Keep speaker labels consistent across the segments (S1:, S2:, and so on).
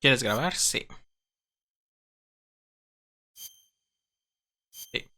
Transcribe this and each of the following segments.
S1: ¿Quieres grabar? Sí. Sí.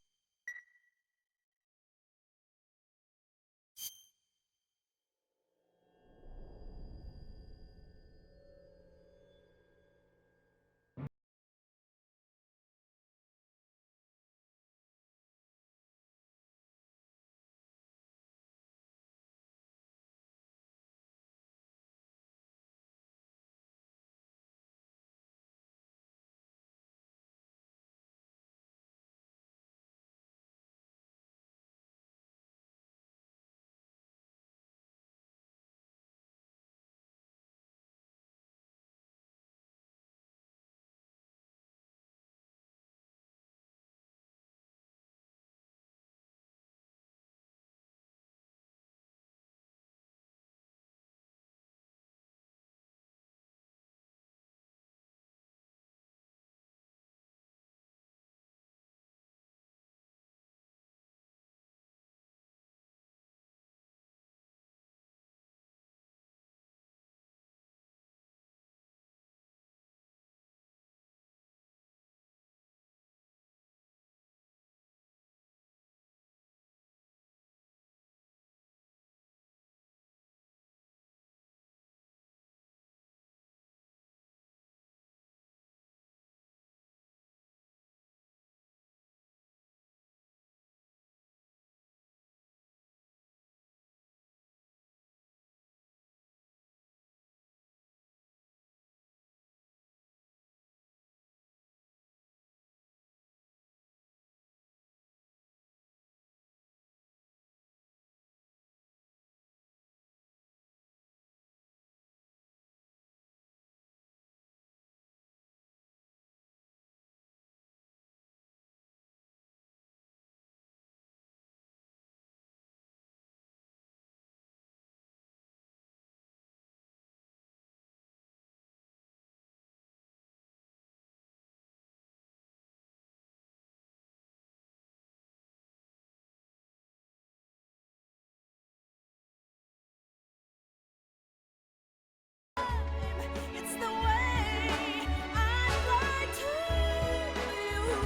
S2: It's the way I lie to you.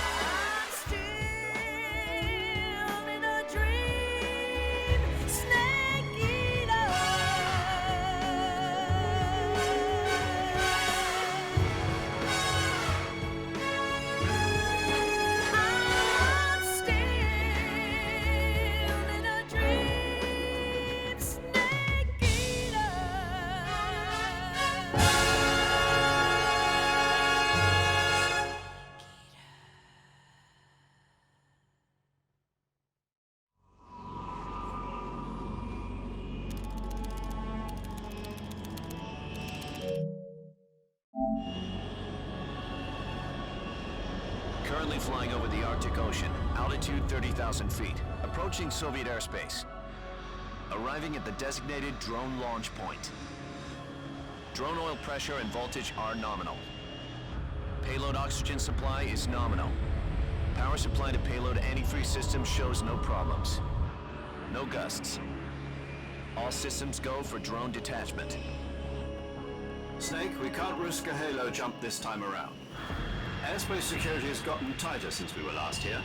S2: I'm still in a dream, snake eater. I'm still in a dream, snake eater.
S3: Currently flying over the Arctic Ocean, altitude 30,000 feet, approaching Soviet airspace. Arriving at the designated drone launch point. Drone oil pressure and voltage are nominal. Payload oxygen supply is nominal. Power supply to payload antifreeze system shows no problems. No gusts. All systems go for drone detachment.
S4: Snake, we can't risk a halo jump this time around. Airspace security has gotten tighter since we were last here.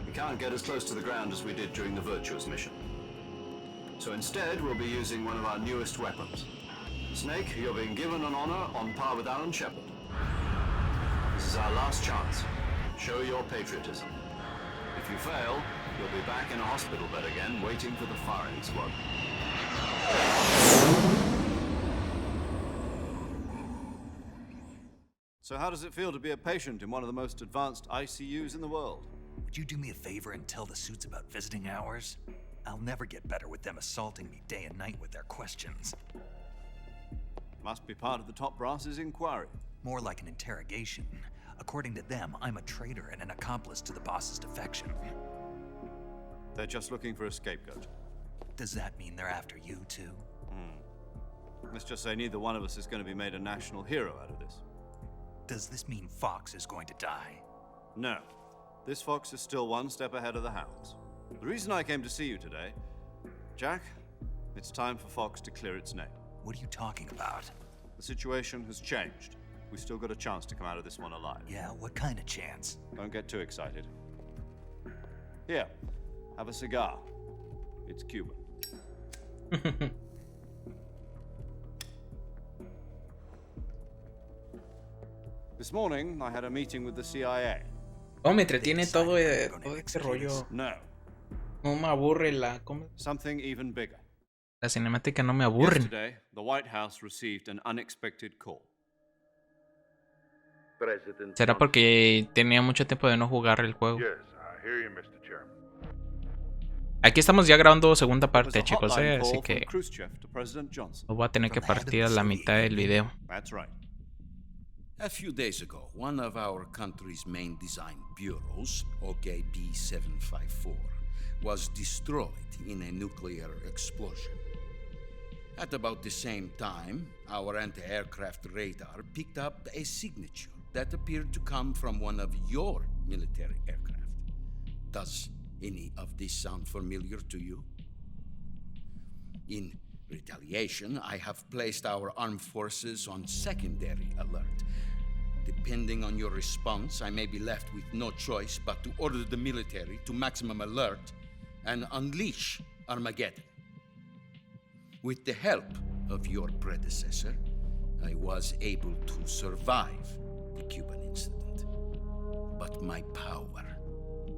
S4: We can't get as close to the ground as we did during the Virtuous mission. So instead, we'll be using one of our newest weapons. Snake, you're being given an honor on par with Alan Shepard. This is our last chance. Show your patriotism. If you fail, you'll be back in a hospital bed again, waiting for the firing squad. So how does it feel to be a patient in one of the most advanced ICUs in the world?
S5: Would you do me a favor and tell the suits about visiting hours? I'll never get better with them assaulting me day and night with their questions.
S4: Must be part of the top brass's inquiry.
S5: More like an interrogation. According to them, I'm a traitor and an accomplice to the boss's defection.
S4: They're just looking for a scapegoat.
S5: Does that mean they're after you too?
S4: Let's just say neither one of us is going to be made a national hero out of this.
S5: Does this mean Fox is going to die?
S4: No. This fox is still one step ahead of the hounds. The reason I came to see you today, Jack, it's time for Fox to clear its name.
S5: What are you talking about?
S4: The situation has changed. We still got a chance to come out of this one alive.
S5: Yeah, what kind of chance?
S4: Don't get too excited. Here, have a cigar. It's Cuban. This morning, I had a meeting with the CIA.
S1: Oh, me entretiene todo este rollo.
S4: No,
S1: No me aburre
S4: something even bigger.
S1: la cinemática no me aburren.
S4: Yesterday, the White House received an unexpected call.
S6: President
S1: Será
S6: Johnson.
S1: porque tenía mucho tiempo de no jugar el juego.
S6: Yes, I hear you, Mr. Chairman.
S1: Aquí estamos ya grabando segunda
S4: It was
S1: parte,
S4: a
S1: chicos,
S4: hotline
S1: así
S4: call
S1: que
S4: from Khrushchev to President Johnson.
S1: lo voy a tener que partir a la mitad del video.
S4: That's right.
S7: A few days ago, one of our country's main design bureaus, OKB 754, was destroyed in a nuclear explosion. At about the same time, our anti-aircraft radar picked up a signature that appeared to come from one of your military aircraft. Does any of this sound familiar to you? In retaliation, I have placed our armed forces on secondary alert. Depending on your response, I may be left with no choice but to order the military to maximum alert and unleash Armageddon. With the help of your predecessor, I was able to survive the Cuban incident. But my power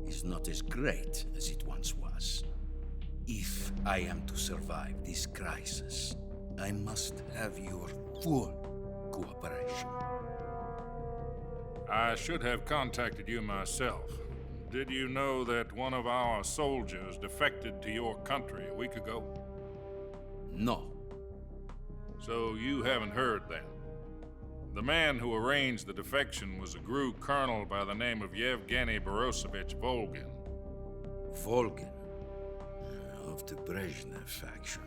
S7: is not as great as it once was. If I am to survive this crisis, I must have your full cooperation.
S8: I should have contacted you myself. Did you know that one of our soldiers defected to your country a week ago?
S7: No.
S8: So you haven't heard then. The man who arranged the defection was a GRU colonel by the name of Yevgeny Borosovich Volgin.
S7: Volgin, of the Brezhnev faction.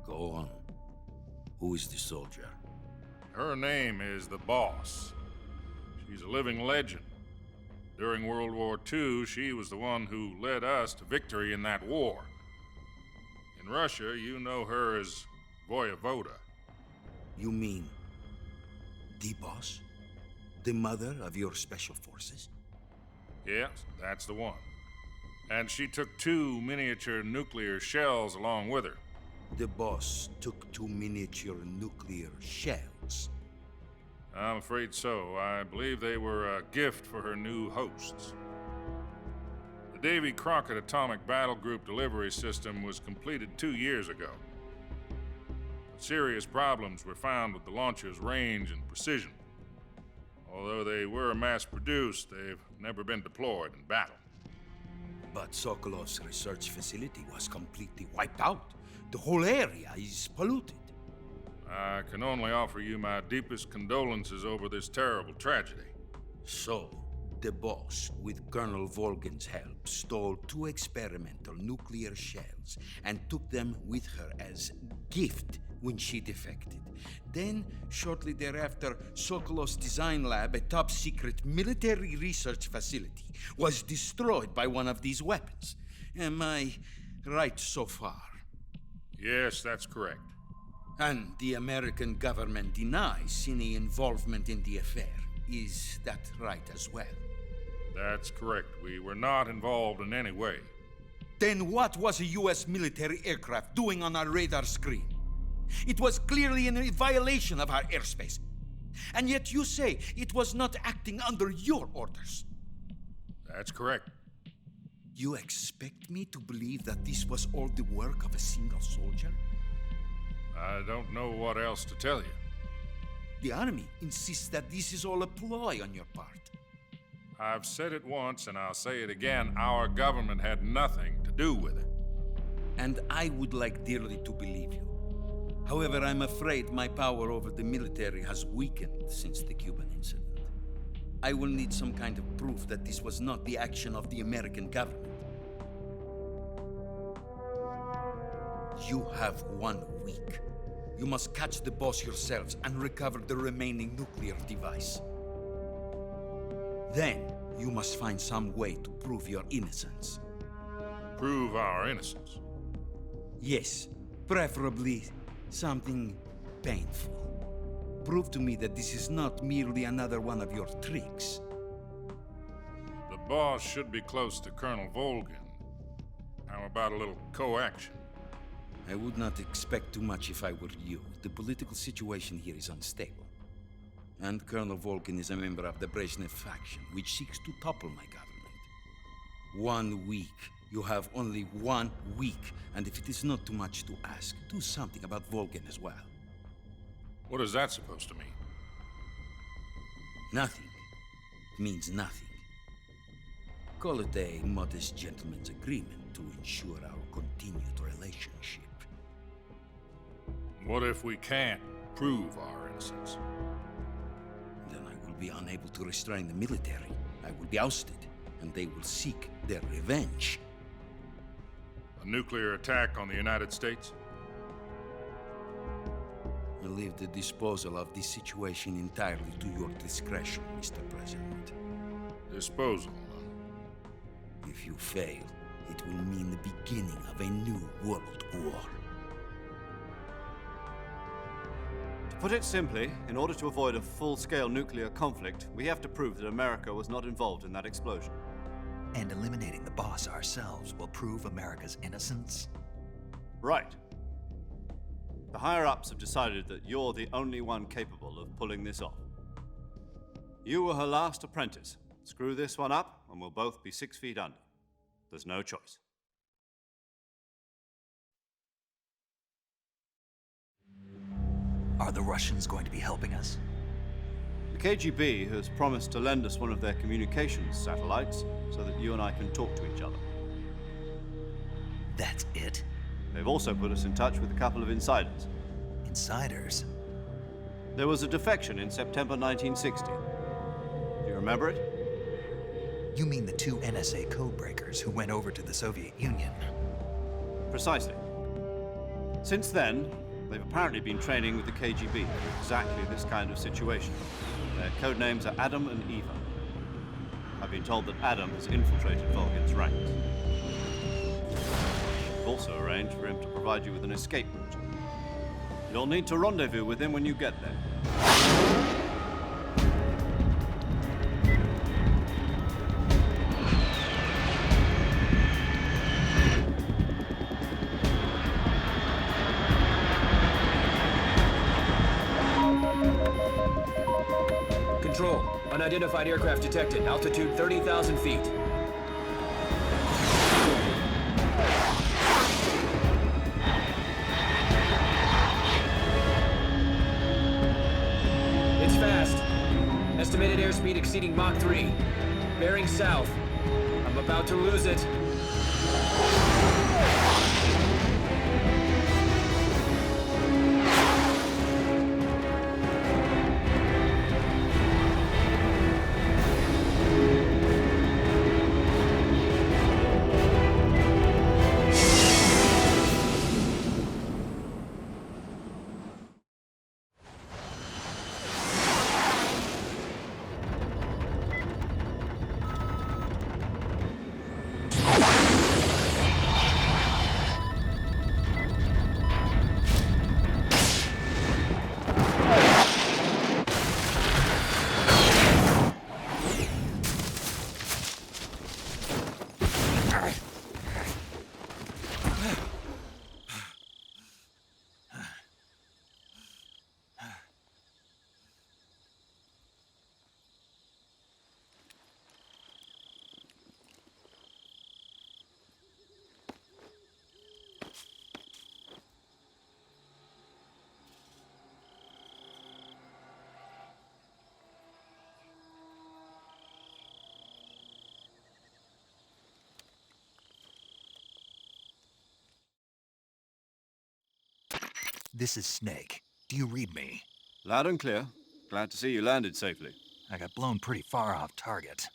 S7: Go on. Who is the soldier?
S8: Her name is the Boss. She's a living legend. During World War II, she was the one who led us to victory in that war. In Russia, you know her as Voyevoda.
S7: You mean the boss? The mother of your special forces?
S8: Yes, that's the one. And she took 2 miniature nuclear shells along with her.
S7: The boss took 2 miniature nuclear shells.
S8: I'm afraid so. I believe they were a gift for her new hosts. The Davy Crockett Atomic Battle Group delivery system was completed 2 years ago. But serious problems were found with the launcher's range and precision. Although they were mass-produced, they've never been deployed in battle.
S7: But Sokolov's research facility was completely wiped out. The whole area is polluted.
S8: I can only offer you my deepest condolences over this terrible tragedy.
S7: So, the boss, with Colonel Volgin's help, stole 2 experimental nuclear shells and took them with her as gift when she defected. Then, shortly thereafter, Sokolov's design lab, a top-secret military research facility, was destroyed by one of these weapons. Am I right so far?
S8: Yes, that's correct.
S7: And the American government denies any involvement in the affair. Is that right as well?
S8: That's correct. We were not involved in any way.
S7: Then what was a U.S. military aircraft doing on our radar screen? It was clearly in a violation of our airspace. And yet you say it was not acting under your orders.
S8: That's correct.
S7: You expect me to believe that this was all the work of a single soldier?
S8: I don't know what else to tell you.
S7: The army insists that this is all a ploy on your part.
S8: I've said it once and I'll say it again. Our government had nothing to do with it.
S7: And I would like dearly to believe you. However, I'm afraid my power over the military has weakened since the Cuban incident. I will need some kind of proof that this was not the action of the American government. You have 1 week. You must catch the boss yourselves and recover the remaining nuclear device. Then, you must find some way to prove your innocence.
S8: Prove our innocence.
S7: Yes, preferably Something painful. Prove to me that this is not merely another one of your tricks.
S8: The boss should be close to Colonel Volgin. How about a little co-action?
S7: I would not expect too much if I were you. The political situation here is unstable. And Colonel Volgin is a member of the Brezhnev faction, which seeks to topple my government. 1 week. You have only 1 week, and if it is not too much to ask, do something about Volgin as well.
S8: What is that supposed to mean?
S7: Nothing. It means nothing. Call it a modest gentleman's agreement to ensure our continued relationship.
S8: What if we can't prove our innocence?
S7: Then I will be unable to restrain the military. I will be ousted, and they will seek their revenge.
S8: A nuclear attack on the United States?
S7: I leave the disposal of this situation entirely to your discretion, Mr. President.
S8: Disposal,
S7: If you fail, it will mean the beginning of a new world war.
S4: To put it simply, in order to avoid a full-scale nuclear conflict, we have to prove that America was not involved in that explosion.
S5: And eliminating the boss ourselves will prove America's innocence?
S4: Right. The higher-ups have decided that you're the only one capable of pulling this off. You were her last apprentice. Screw this one up, and we'll both be 6 feet under. There's no choice.
S5: Are the Russians going to be helping us?
S4: The KGB has promised to lend us one of their communications satellites so that you and I can talk to each other.
S5: That's it?
S4: They've also put us in touch with a couple of insiders.
S5: Insiders?
S4: There was a defection in September 1960. Do you remember it?
S5: You mean the 2 NSA codebreakers who went over to the Soviet Union?
S4: Precisely. Since then, they've apparently been training with the KGB for exactly this kind of situation. Their code names are Adam and Eva. I've been told that Adam has infiltrated Volgin's ranks. We've also arranged for him to provide you with an escape route. You'll need to rendezvous with him when you get there.
S9: Control. Unidentified aircraft detected. Altitude 30,000 feet. It's fast. Estimated airspeed exceeding Mach 3. Bearing south. I'm about to lose it.
S5: This is Snake. Do you read me?
S4: Loud and clear. Glad to see you landed safely.
S5: I got blown pretty far off target.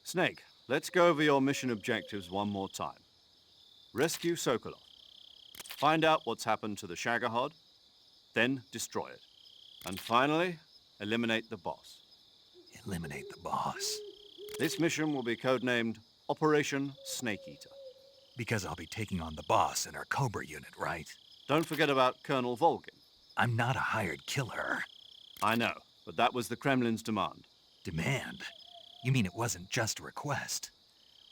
S4: Snake, let's go over your mission objectives one more time. Rescue Sokolov. Find out what's happened to the Shagohod, then destroy it. And finally, eliminate the boss.
S5: Eliminate the boss.
S4: This mission will be codenamed Operation Snake Eater.
S5: Because I'll be taking on the boss in our Cobra unit, right?
S4: Don't forget about Colonel Volgin.
S5: I'm not a hired killer.
S4: I know, but that was the Kremlin's demand.
S5: Demand? You mean it wasn't just a request?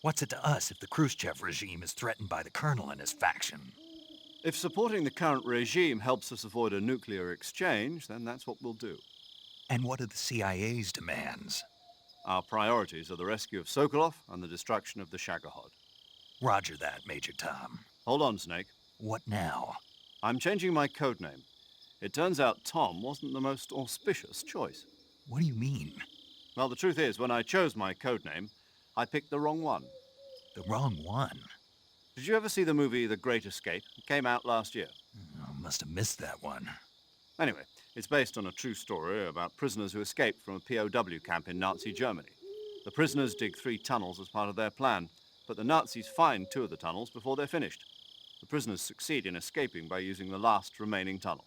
S5: What's it to us if the Khrushchev regime is threatened by the Colonel and his faction?
S4: If supporting the current regime helps us avoid a nuclear exchange, then that's what we'll do.
S5: And what are the CIA's demands?
S4: Our priorities are the rescue of Sokolov and the destruction of the Shagohod.
S5: Roger that, Major Tom.
S4: Hold on, Snake.
S5: What now?
S4: I'm changing my codename. It turns out Tom wasn't the most auspicious choice.
S5: What do you mean?
S4: Well, the truth is, when I chose my codename, I picked the wrong one.
S5: The wrong one?
S4: Did you ever see the movie The Great Escape? It came out last year.
S5: Oh, must have missed that one.
S4: Anyway, it's based on a true story about prisoners who escaped from a POW camp in Nazi Germany. The prisoners dig 3 tunnels as part of their plan, but the Nazis find 2 of the tunnels before they're finished. The prisoners succeed in escaping by using the last remaining tunnel.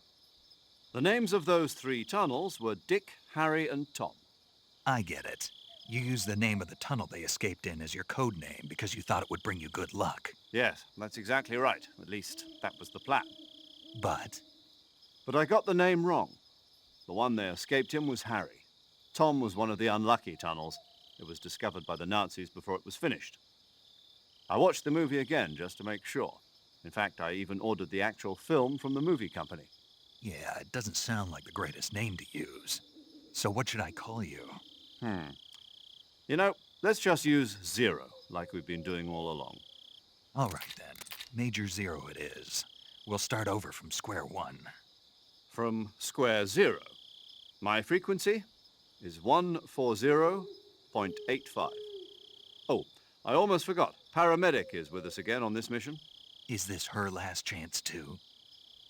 S4: The names of those 3 tunnels were Dick, Harry, and Tom.
S5: I get it. You used the name of the tunnel they escaped in as your code name because you thought it would bring you good luck.
S4: Yes, that's exactly right. At least, that was the plan.
S5: But
S4: But I got the name wrong. The one they escaped in was Harry. Tom was one of the unlucky tunnels. It was discovered by the Nazis before it was finished. I watched the movie again just to make sure. In fact, I even ordered the actual film from the movie company.
S5: yeah, it doesn't sound like the greatest name to use. So what should I call you?
S4: You know, let's just use Zero, like we've been doing all along.
S5: All right then. Major Zero it is. We'll start over from square one.
S4: From square 0. My frequency is 140.85. Oh, I almost forgot. Paramedic is with us again on this mission.
S5: Is this her last chance too?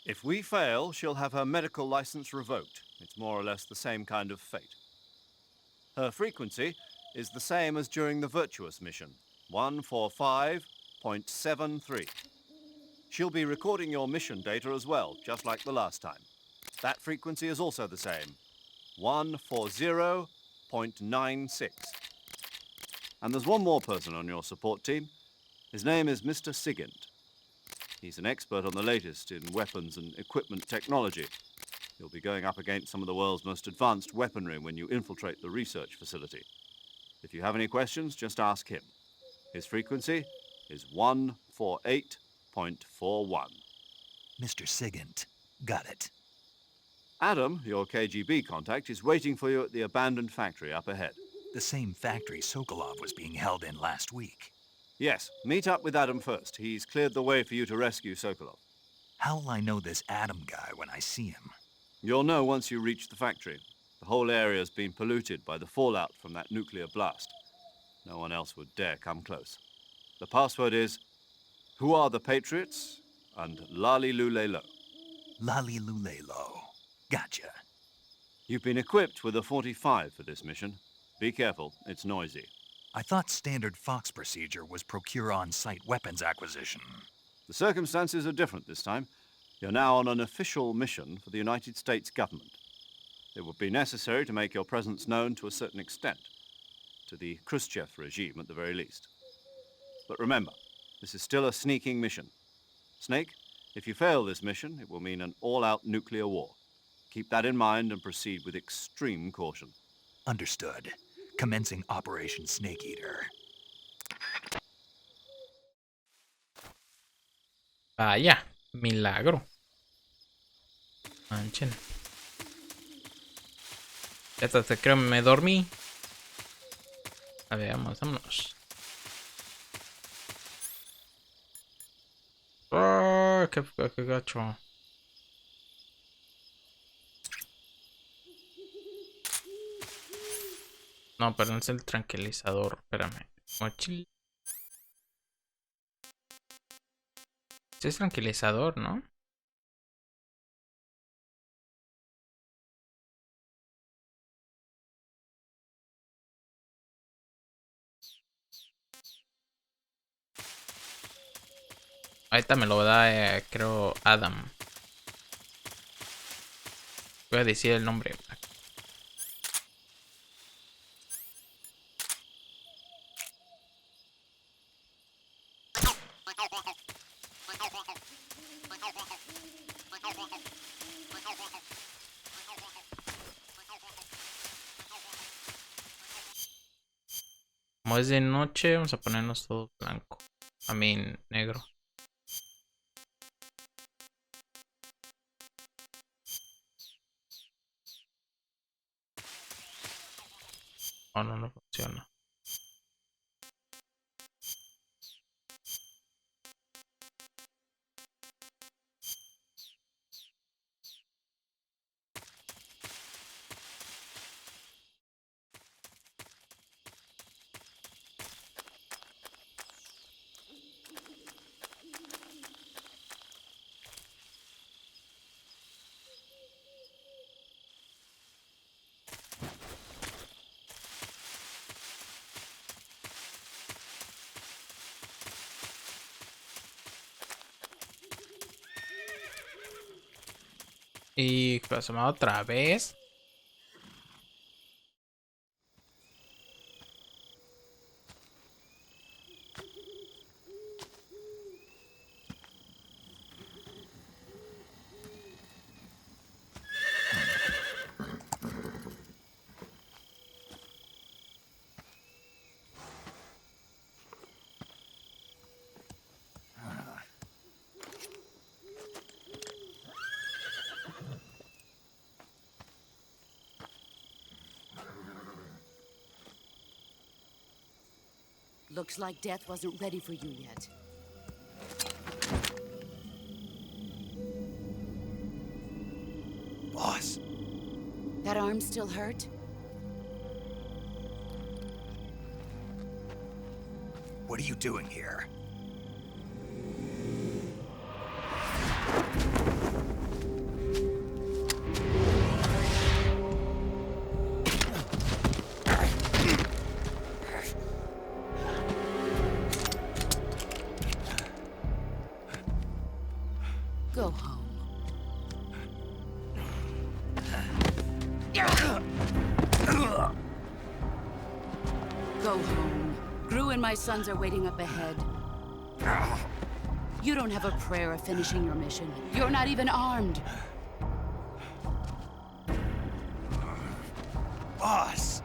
S4: If we fail, she'll have her medical license revoked. It's more or less the same kind of fate. Her frequency is the same as during the Virtuous mission, 145.73. She'll be recording your mission data as well, just like the last time. That frequency is also the same, 140.96. And there's one more person on your support team. His name is Mr. Sigint. He's an expert on the latest in weapons and equipment technology. You'll be going up against some of the world's most advanced weaponry when you infiltrate the research facility. If you have any questions, just ask him. His frequency is 148.41.
S5: Mr. Sigint. Got it.
S4: Adam, your KGB contact, is waiting for you at the abandoned factory up ahead.
S5: The same factory Sokolov was being held in last week.
S4: Yes, meet up with Adam first. He's cleared the way for you to rescue Sokolov.
S5: How will I know this Adam guy when I see him?
S4: You'll know once you reach the factory. The whole area's been polluted by the fallout from that nuclear blast. No one else would dare come close. The password is, "Who are the Patriots?" and "Lali Lule Lo."
S5: Lali Lulelo. Gotcha.
S4: You've been equipped with a 45 for this mission. Be careful, it's noisy.
S5: I thought standard Fox procedure was procure on-site weapons acquisition.
S4: The circumstances are different this time. You're now on an official mission for the United States government. It would be necessary to make your presence known to a certain extent, to the Khrushchev regime at the very least. But remember, this is still a sneaking mission. Snake, if you fail this mission, it will mean an all-out nuclear war. Keep that in mind and proceed with extreme caution.
S5: Understood. Commencing Operation Snake Eater.
S1: Vaya, milagro. Manchen. Ya hasta creo me dormí. A ver, vámonos. Oh, qué gacho. No, pero no es el tranquilizador. Espérame. Mochila. Sí es tranquilizador, ¿no? Ahorita me lo da, creo, Adam. Voy a decir el nombre. Como es de noche, vamos a ponernos todo blanco. A mí negro. Oh, no, no funciona. Y plasmado otra vez.
S10: Looks like death wasn't ready for you yet.
S5: Boss,
S10: That arm still hurt?
S5: what are you doing here?
S10: Go home. Go home. Gru and my sons are waiting up ahead. You don't have a prayer of finishing your mission. You're not even armed.
S5: Boss!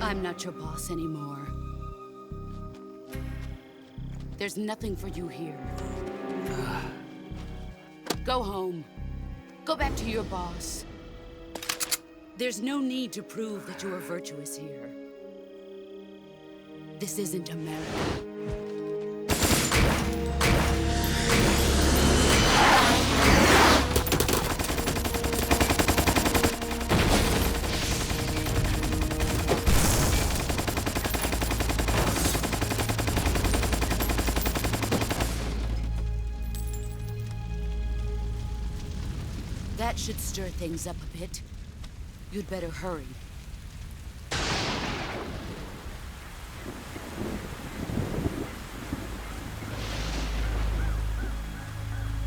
S10: I'm not your boss anymore. There's nothing for you here. Go home. Go back to your boss. There's no need to prove that you are virtuous here. This isn't America. That should stir things up a bit. You'd better hurry.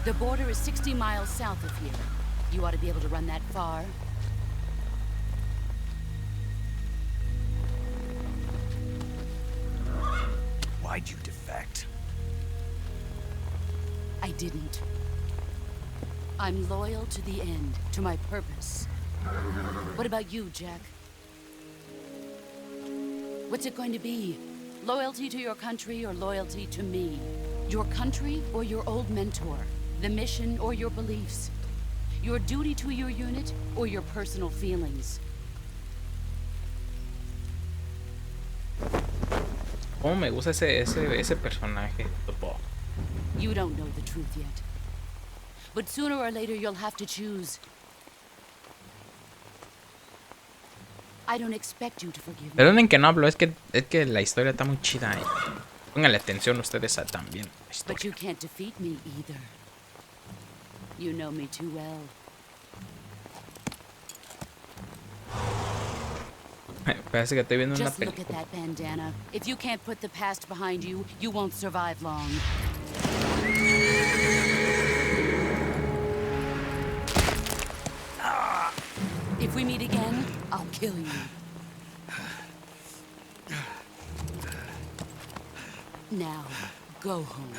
S10: The border is 60 miles south of here. You ought to be able to run that far.
S5: Why'd you defect?
S10: I didn't. I'm loyal to the end, to my purpose. What about you, Jack? What's it going to be? Loyalty to your country or loyalty to me? Your country or your old mentor? The mission or your beliefs? Your duty to your unit or your personal feelings?
S1: Oh, me gusta ese personaje. Topo.
S10: You don't know the truth yet. But sooner or later you'll have to choose. I don't expect you to forgive me.
S1: Perdonen que no hablo, es que la historia está muy chida. Pónganle atención ustedes también.
S10: But you can't defeat me either. You know me too well.
S1: Parece que estoy viendo una
S10: Just look at
S1: película.
S10: that bandana. If you can't put the past behind you, you won't survive long. If we meet again, I'll kill you. Now, go home.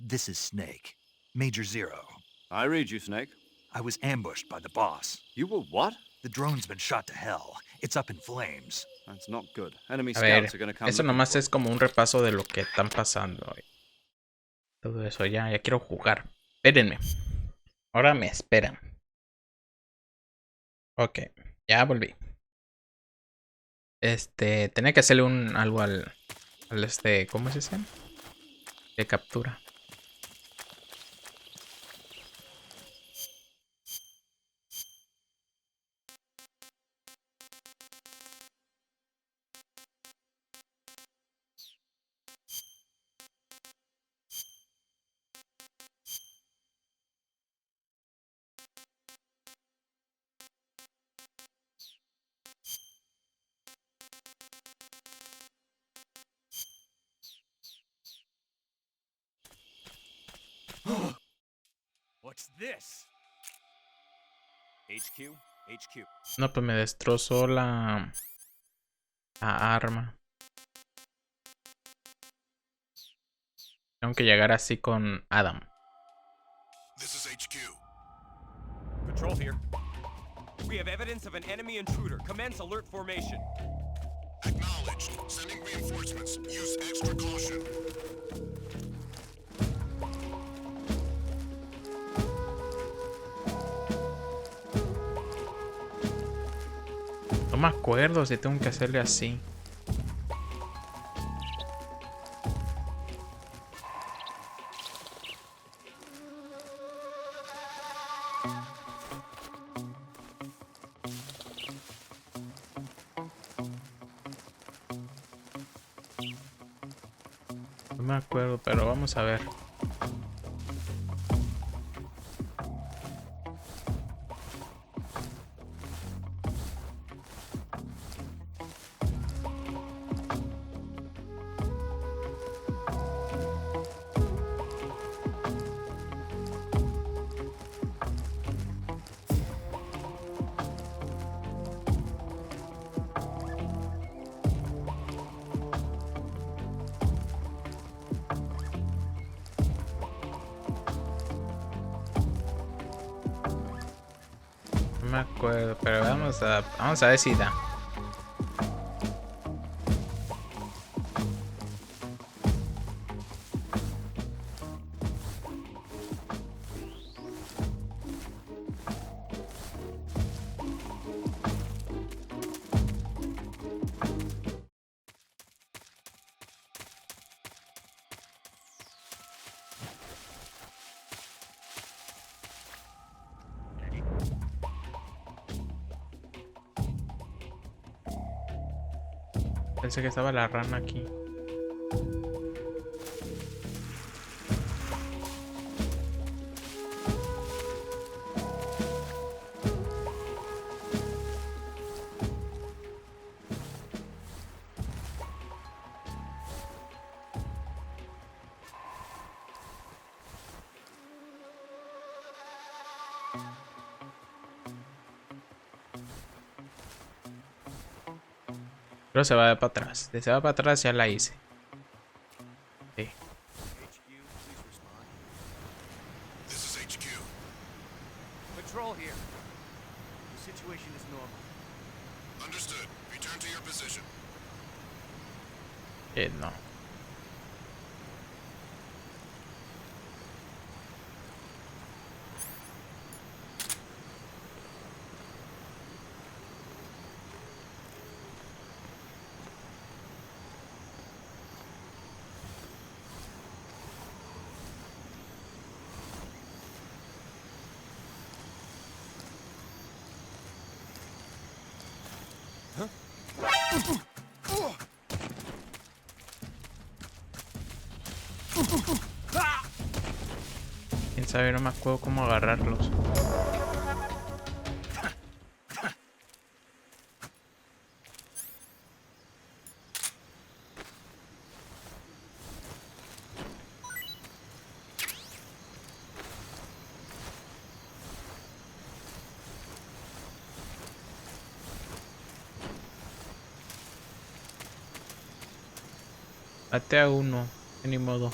S5: This is Snake. Major Zero.
S4: I read you, Snake.
S5: I was ambushed by the boss.
S4: You were what?
S5: The drone's been shot to hell. It's up in flames.
S4: That's not good. Enemy
S1: A ver,
S4: scouts are gonna come
S1: eso
S4: looking
S1: nomás
S4: for
S1: es como un repaso de lo que están pasando. Todo eso, ya quiero jugar. Espérenme. Ahora me esperan. Ok, ya volví. Tenía que hacerle algo al ¿cómo es ese? De captura.
S9: What's this? HQ? HQ.
S1: No, pues me destrozó la arma. Tengo que llegar así con Adam.
S8: This is HQ.
S9: Patrol here. We have evidence of an enemy intruder. Commence alert formation.
S8: Acknowledged. Sending reinforcements. Use extra caution.
S1: No me acuerdo si tengo que hacerle así. No me acuerdo, pero vamos a ver. No me acuerdo, pero vamos a ver si da. Pensé que estaba la rana aquí. Pero se va para atrás. Si se va para atrás ya la hice. Sí.
S9: HQ, please respond.
S8: This is HQ.
S9: Patrol here. The situation is normal.
S8: Understood. Return to your position.
S1: No. Quién sabe, no me acuerdo cómo agarrarlos. Maté a uno. Ni modo.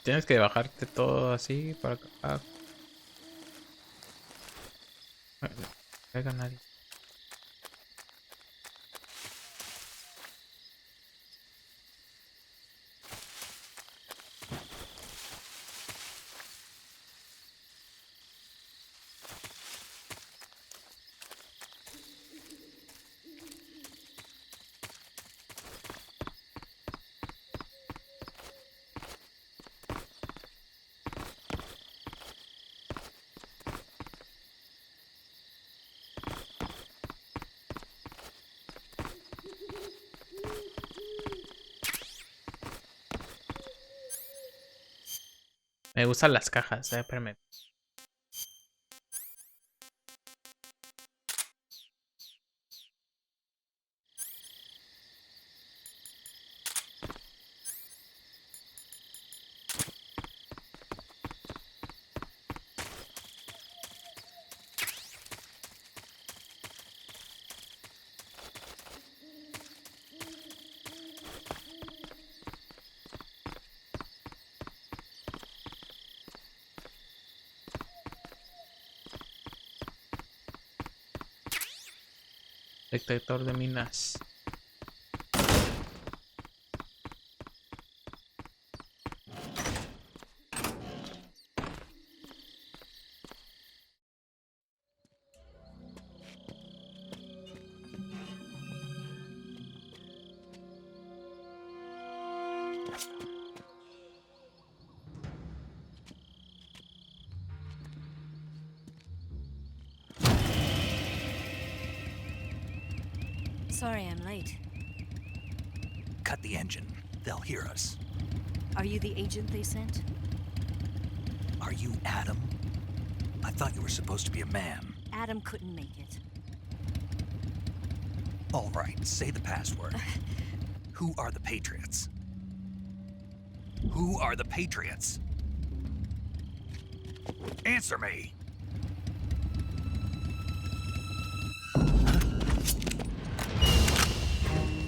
S1: Tienes que bajarte todo así para acá. No pega nadie. Me gustan las cajas, espérame. Detector de minas.
S2: Sorry I'm late.
S5: Cut the engine. They'll hear us.
S2: Are you the agent they sent?
S5: Are you Adam? I thought you were supposed to be a man.
S2: Adam couldn't make it.
S5: All right, say the password. Who are the Patriots? Who are the Patriots? Answer me!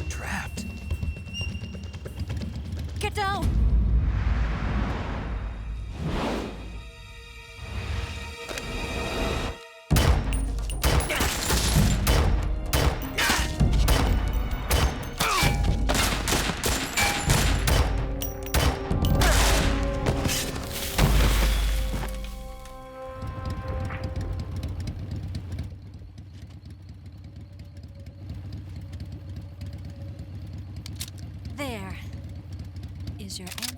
S5: Trapped.
S2: Get down! There is your answer.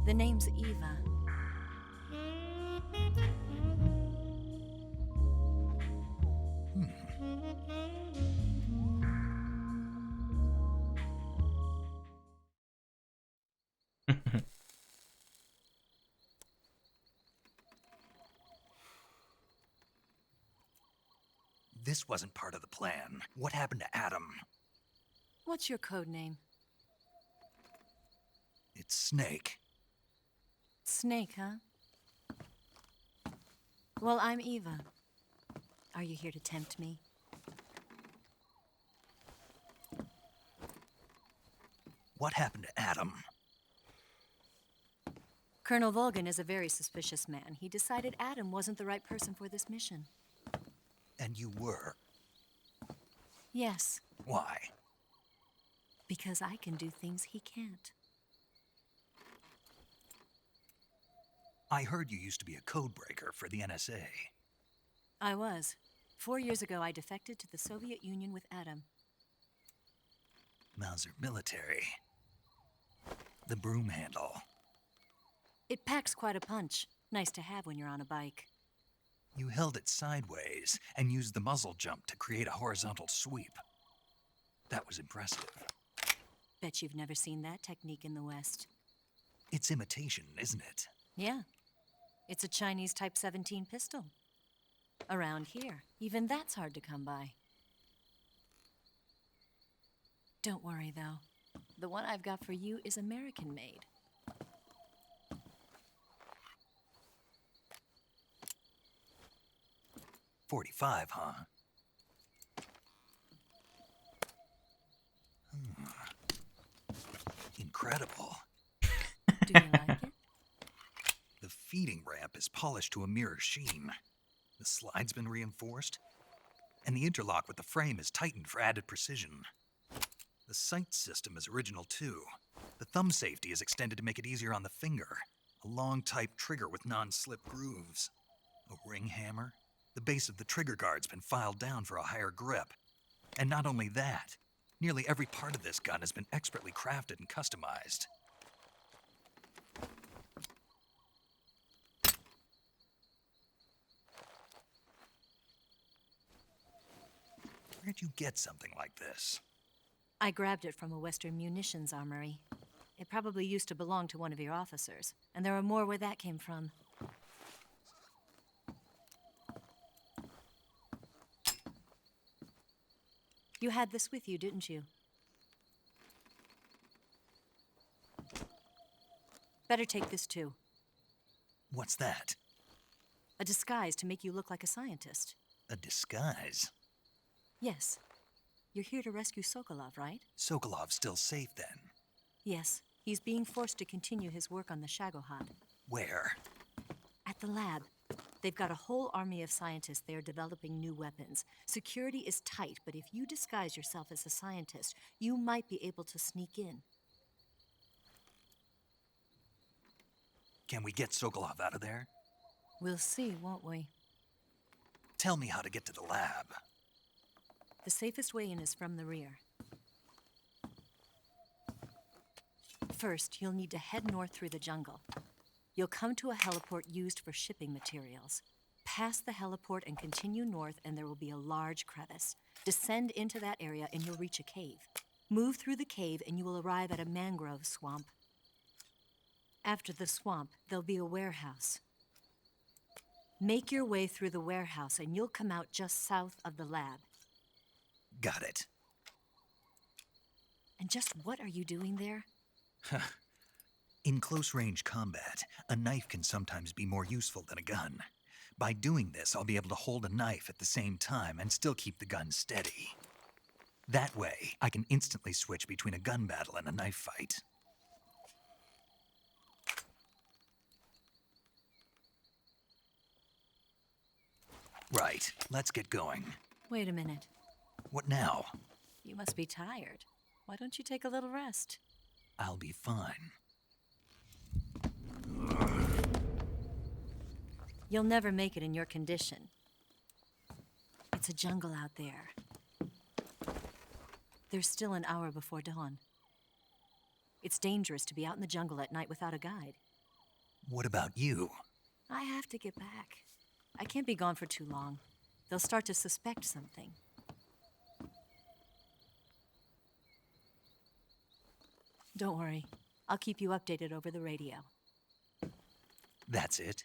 S2: The name's Eva.
S5: This wasn't part of the plan. What happened to Adam?
S2: What's your code name?
S5: It's Snake.
S2: Snake, huh? Well, I'm Eva. Are you here to tempt me?
S5: What happened to Adam?
S2: Colonel Volgan is a very suspicious man. He decided Adam wasn't the right person for this mission.
S5: And you were?
S2: Yes,
S5: Why?
S2: because I can do things he can't.
S5: I heard you used to be a codebreaker for the NSA.
S2: I was. 4 years ago, I defected to the Soviet Union with Adam.
S5: Mauser military. The broom handle.
S2: It packs quite a punch. Nice to have when you're on a bike.
S5: You held it sideways and used the muzzle jump to create a horizontal sweep. That was impressive.
S2: Bet you've never seen that technique in the West.
S5: It's imitation, isn't it?
S2: Yeah. It's a Chinese Type 17 pistol. Around here, even that's hard to come by. Don't worry, though. The one I've got for you is American-made.
S5: .45, huh? Incredible.
S2: Do you like it?
S5: The feeding ramp is polished to a mirror sheen. The slide's been reinforced, and the interlock with the frame is tightened for added precision. The sight system is original too. The thumb safety is extended to make it easier on the finger. A long type trigger with non-slip grooves. A ring hammer. The base of the trigger guard's been filed down for a higher grip. And not only that, nearly every part of this gun has been expertly crafted and customized. Where'd you get something like this?
S2: I grabbed it from a Western munitions armory. It probably used to belong to one of your officers, and there are more where that came from. You had this with you, didn't you? Better take this too.
S5: What's that?
S2: A disguise to make you look like a scientist.
S5: A disguise?
S2: Yes. You're here to rescue Sokolov, right?
S5: Sokolov's still safe then?
S2: Yes. He's being forced to continue his work on the Shagohod.
S5: Where?
S2: At the lab. They've got a whole army of scientists there developing new weapons. Security is tight, but if you disguise yourself as a scientist, you might be able to sneak in.
S5: Can we get Sokolov out of there?
S2: We'll see, won't we?
S5: Tell me how to get to the lab.
S2: The safest way in is from the rear. First, you'll need to head north through the jungle. You'll come to a heliport used for shipping materials. Pass the heliport and continue north, and there will be a large crevice. Descend into that area, and you'll reach a cave. Move through the cave, and you will arrive at a mangrove swamp. After the swamp, there'll be a warehouse. Make your way through the warehouse, and you'll come out just south of the lab.
S5: Got it.
S2: And just what are you doing there?
S5: In close-range combat, a knife can sometimes be more useful than a gun. By doing this, I'll be able to hold a knife at the same time and still keep the gun steady. That way, I can instantly switch between a gun battle and a knife fight. Right, let's get going.
S2: Wait a minute.
S5: What now?
S2: You must be tired. Why don't you take a little rest?
S5: I'll be fine.
S2: You'll never make it in your condition. It's a jungle out there. There's still an hour before dawn. It's dangerous to be out in the jungle at night without a guide.
S5: What about you?
S2: I have to get back. I can't be gone for too long. They'll start to suspect something. Don't worry. I'll keep you updated over the radio.
S5: That's it?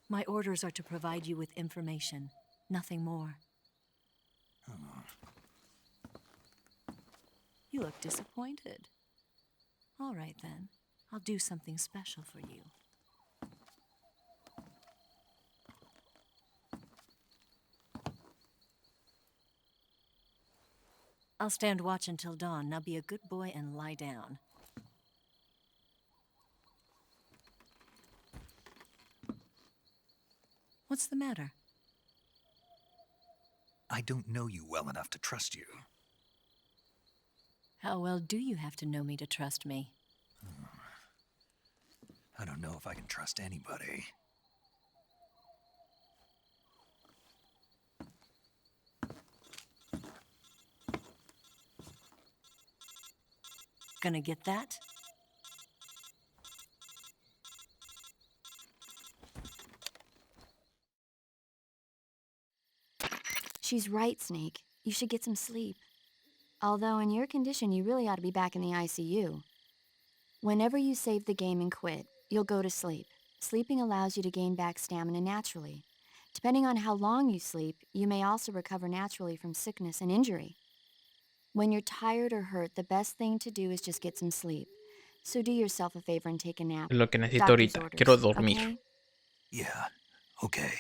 S2: My orders are to provide you with information, nothing more. You look disappointed. All right, then. I'll do something special for you. I'll stand watch until dawn. Now be a good boy and lie down. What's the matter?
S5: I don't know you well enough to trust you.
S2: How well do you have to know me to trust me?
S5: I don't know if I can trust anybody.
S2: Gonna get that?
S11: She's right, Snake. You should get some sleep. Although in your condition, you really ought to be back in the ICU. Whenever you save the game and quit, you'll go to sleep. Sleeping allows you to gain back stamina naturally. Depending on how long you sleep, you may also recover naturally from sickness and injury. When you're tired or hurt, the best thing to do is just get some sleep. So do yourself a favor and take a nap.
S1: Es lo que necesito
S11: Doctor's
S1: ahorita.
S11: orders,
S1: Quiero dormir.
S11: okay?
S5: Yeah, okay.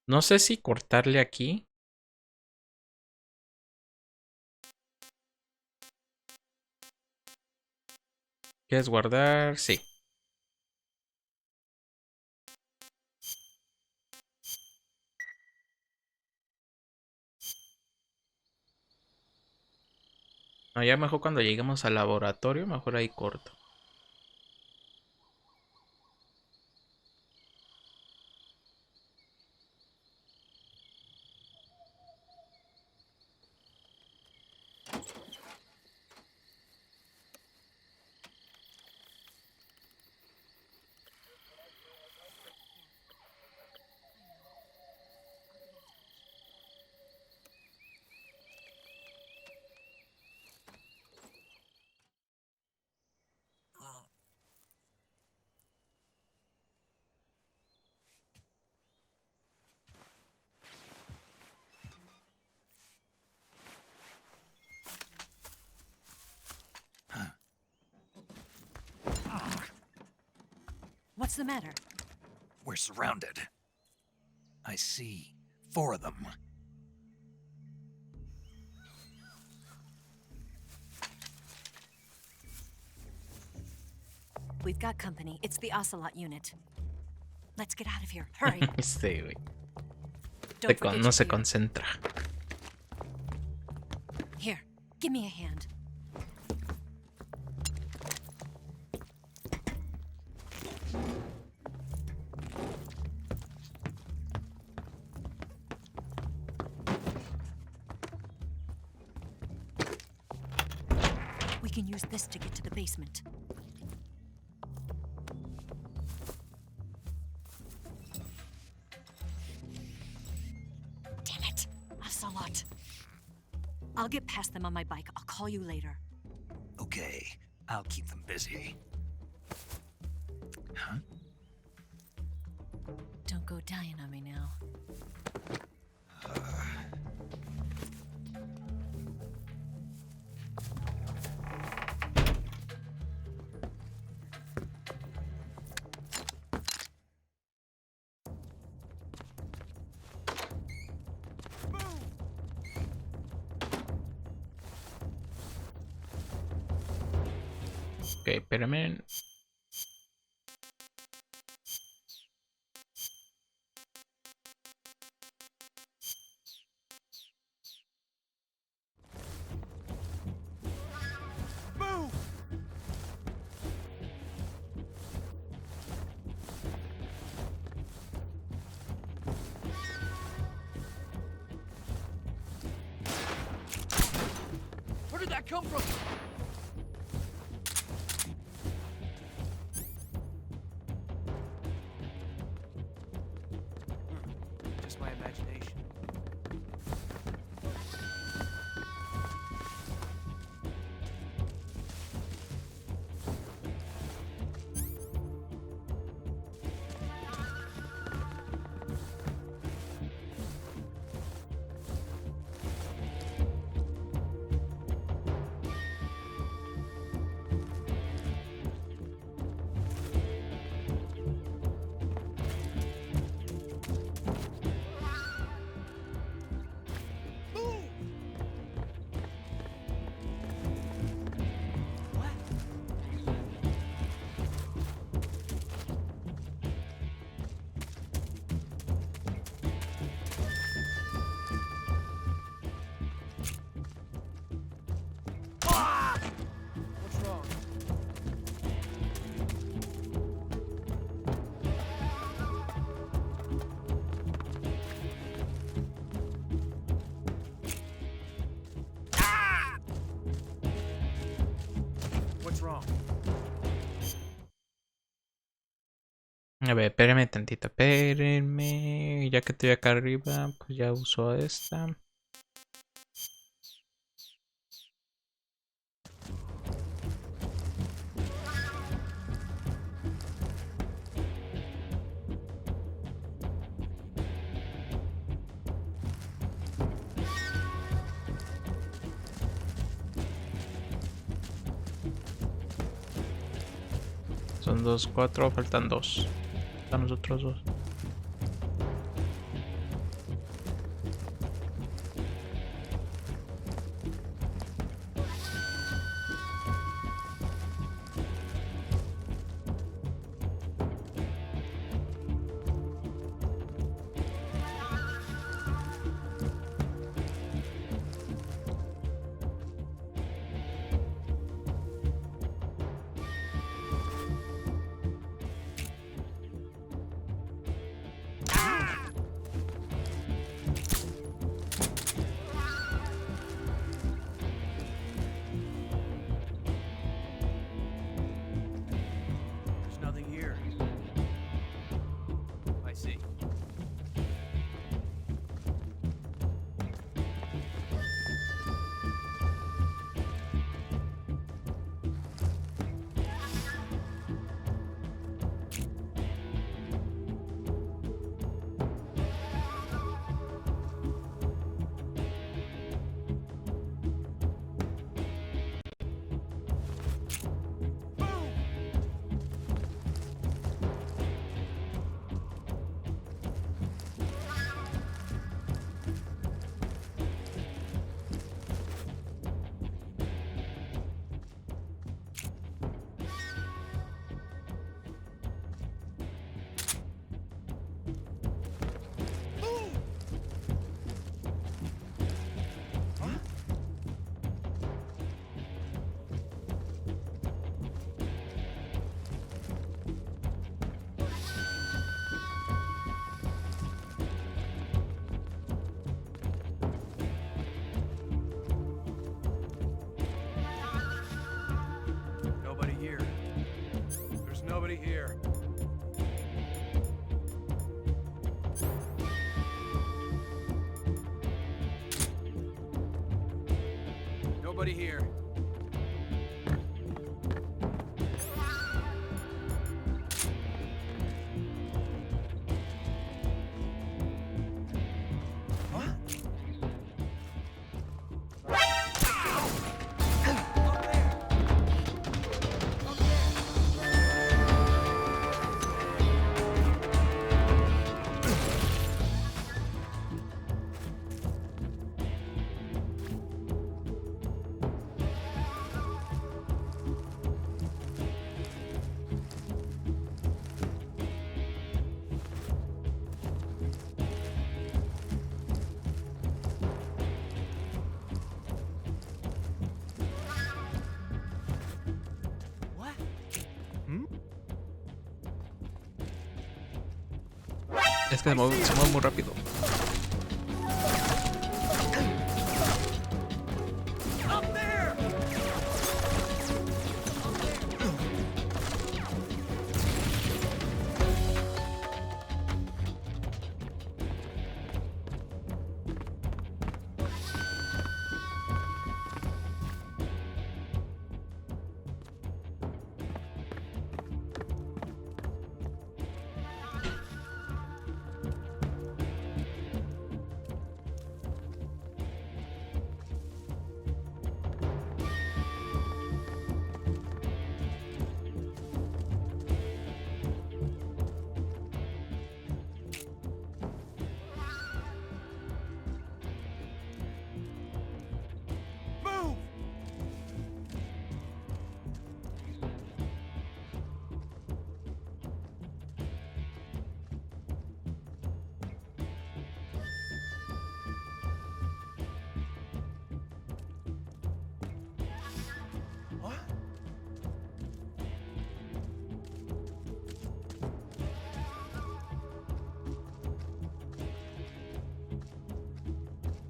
S1: No sé si cortarle aquí. ¿Quieres guardar? Sí. No, ya mejor cuando lleguemos al laboratorio, mejor ahí corto.
S2: What's the matter?
S5: We're surrounded. I see 4 of them.
S2: We've got company. It's the Ocelot unit. Let's get out of here. Hurry.
S1: Sí, güey.
S2: Don't forget
S1: No
S2: your
S1: se
S2: gear.
S1: concentra.
S2: Here, give me a hand. We can use this to get to the basement. Damn it, Ocelot. I'll get past them on my bike. I'll call you later.
S5: Okay, I'll keep them busy. Huh?
S2: Don't go dying on me now.
S1: Ok, espérame.
S9: come from? Just my imagination. What's wrong? What's wrong?
S1: A ver, espérenme tantito, espérenme. Ya que estoy acá arriba, pues ya uso esta. Son 2, 4, faltan 2. Están los otros 2.
S9: There's nothing here. I see. Nobody here. There's nobody here. Nobody here.
S1: Es que se mueve muy rápido.
S9: Up there!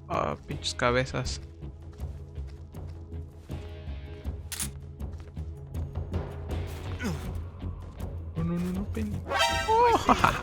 S1: Ah, pinches cabezas. No, no, no, no, pendejo. Oh, jaja.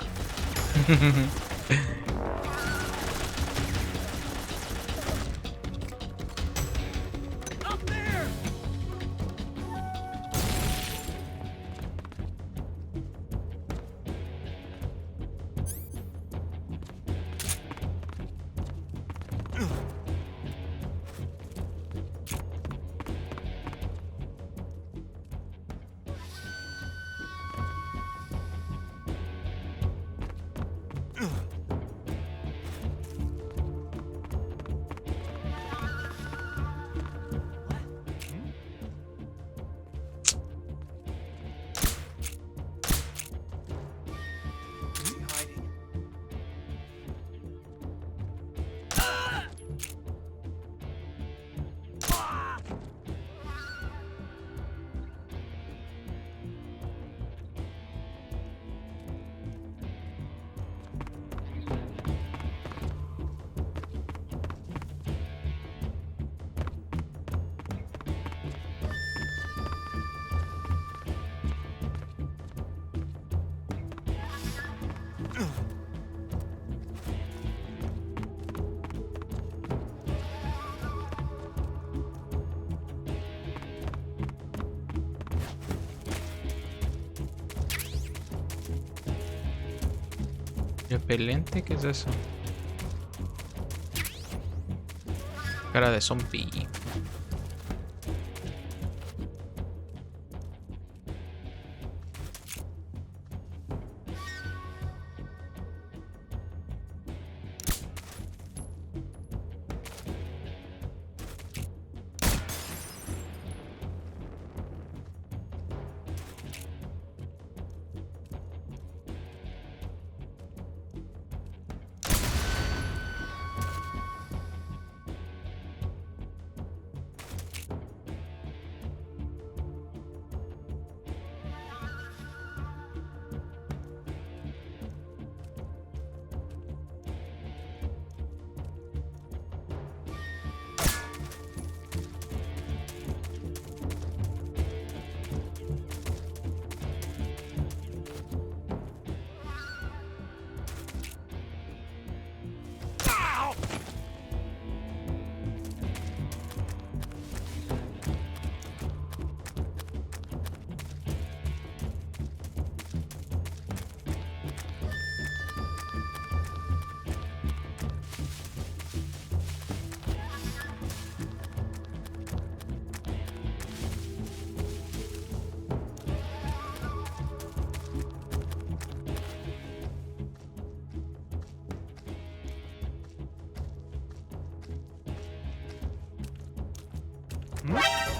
S1: Repelente, ¿qué es eso? Cara de zombie.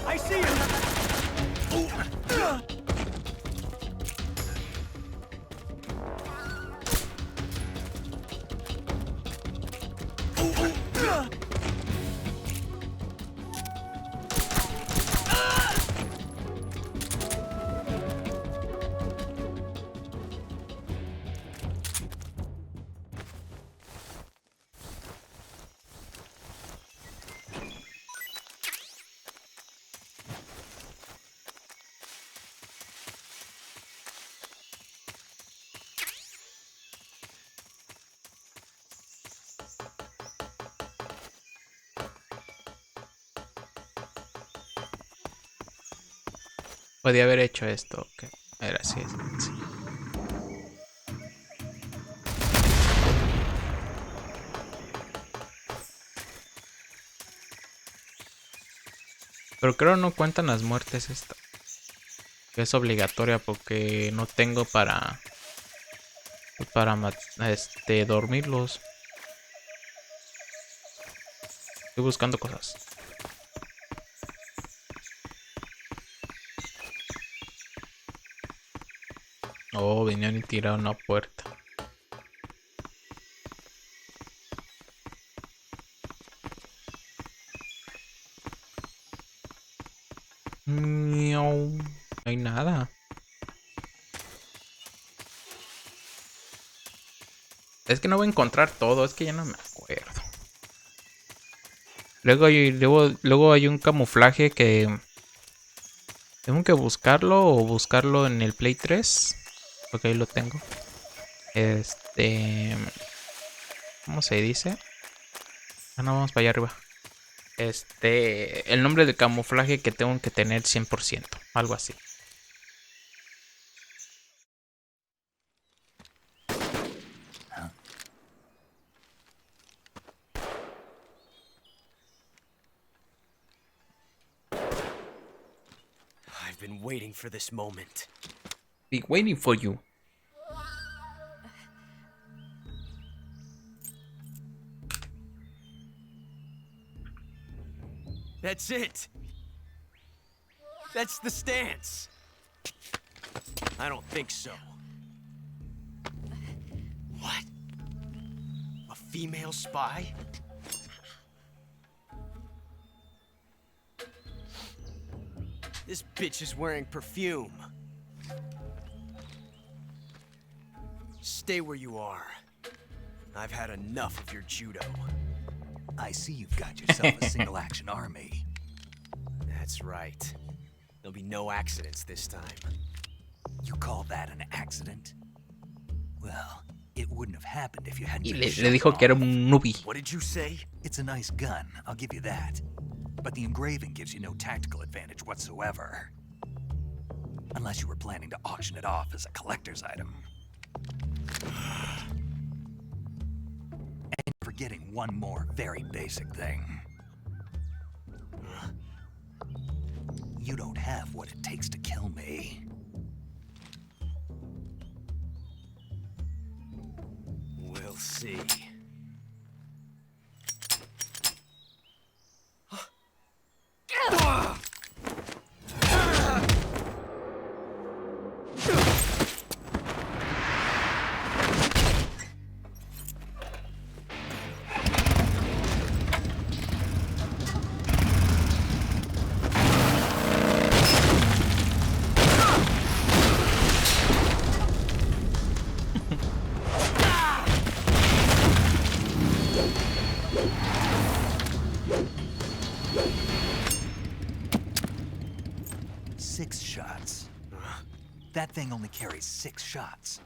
S12: I see you!
S1: Podía haber hecho esto. Okay. Era así, sí. Pero creo no cuentan las muertes esta. Que es obligatoria porque no tengo para dormirlos. Estoy buscando cosas. Oh, vinieron y tiraron una puerta. No hay nada. Es que no voy a encontrar todo, es que ya no me acuerdo. Luego hay un camuflaje que tengo que buscarlo o buscarlo en el Play 3. Porque ahí lo tengo. ¿Cómo se dice? Ah, no, vamos para allá arriba. El nombre de camuflaje que tengo que tener 100%. Algo así.
S12: I've been waiting for this moment.
S1: Be waiting for you.
S12: That's it. That's the stance. I don't think so. What? A female spy? This bitch is wearing perfume. Stay where you are. I've had enough of your judo.
S5: I see you've got yourself a single-action army.
S12: That's right. There'll be no accidents this time.
S5: You call that an accident? Well, it wouldn't have happened if you hadn't
S1: Y
S5: been
S1: le
S5: shot
S1: dijo que era
S5: off.
S1: un noobi.
S12: What did you say?
S5: It's a nice gun, I'll give you that. But the engraving gives you no tactical advantage whatsoever. Unless you were planning to auction it off as a collector's item. And you're forgetting one more very basic thing. You don't have what it takes to kill me.
S12: We'll see.
S5: That thing only carries 6 shots.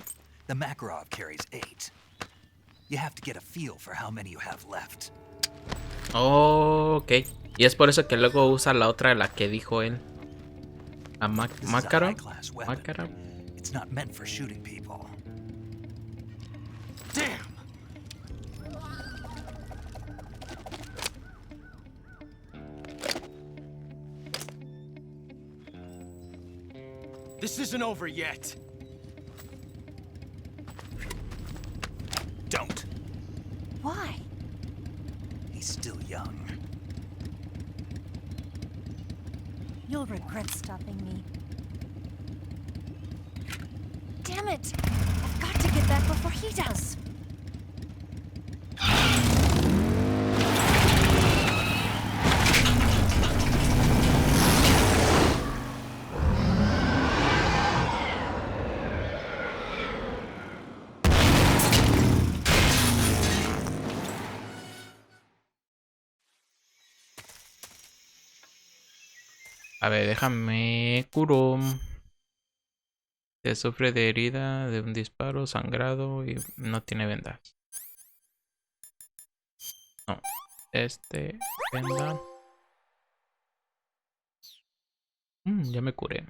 S5: The Makarov carries 8. You have to get a feel for how many you have left.
S1: Oh, ok. Y es por eso que luego usa la otra, la que dijo él. A Makarov. Makarov.
S5: It's not meant for shooting people.
S12: Damn! This isn't over yet.
S5: Don't.
S2: Why?
S5: He's still young.
S2: You'll regret stopping me. Damn it! I've got to get back before he does.
S1: A ver, déjame curo. Se sufre de herida de un disparo, sangrado y no tiene vendas. No. Venda. Ya me curé.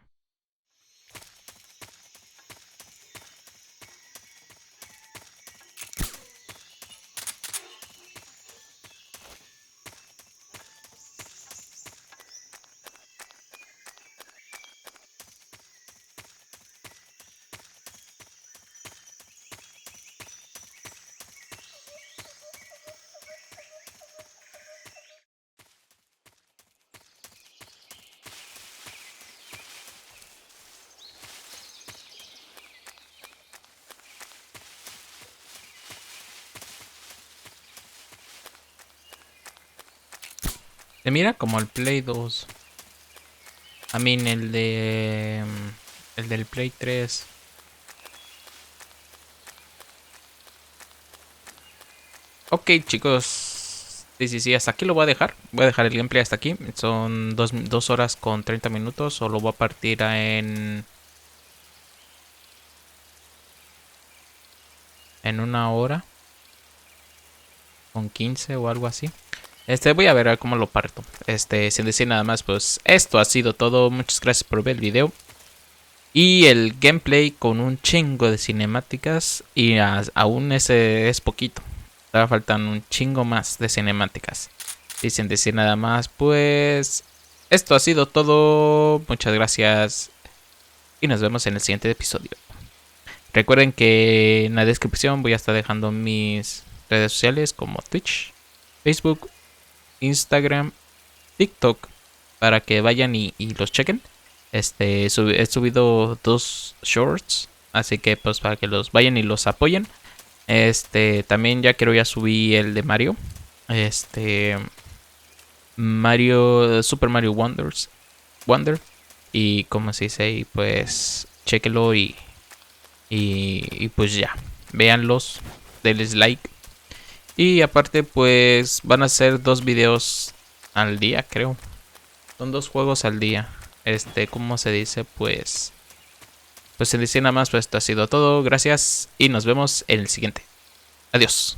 S1: Se mira como el Play 2. I mean, el del Play 3. Ok, chicos. Sí, hasta aquí lo voy a dejar. Voy a dejar el gameplay hasta aquí. Son 2 horas con 30 minutos. O lo voy a partir en 1 hora con 15 o algo así. Voy a ver cómo lo parto. Sin decir nada más, pues esto ha sido todo. Muchas gracias por ver el video. Y el gameplay con un chingo de cinemáticas. Y aún ese es poquito. Todavía faltan un chingo más de cinemáticas. Y sin decir nada más, pues esto ha sido todo. Muchas gracias. Y nos vemos en el siguiente episodio. Recuerden que en la descripción voy a estar dejando mis redes sociales como Twitch, Facebook, Instagram, TikTok, para que vayan y los chequen. He subido 2 shorts, así que pues para que los vayan y los apoyen. También ya quiero subir el de Mario. Super Mario Wonder. Y como se dice, y pues chequenlo y pues ya. Véanlos, denles like. Y aparte pues van a ser 2 videos al día, creo. Son 2 juegos al día. ¿Cómo se dice? Pues sin decir nada más, pues esto ha sido todo. Gracias y nos vemos en el siguiente. Adiós.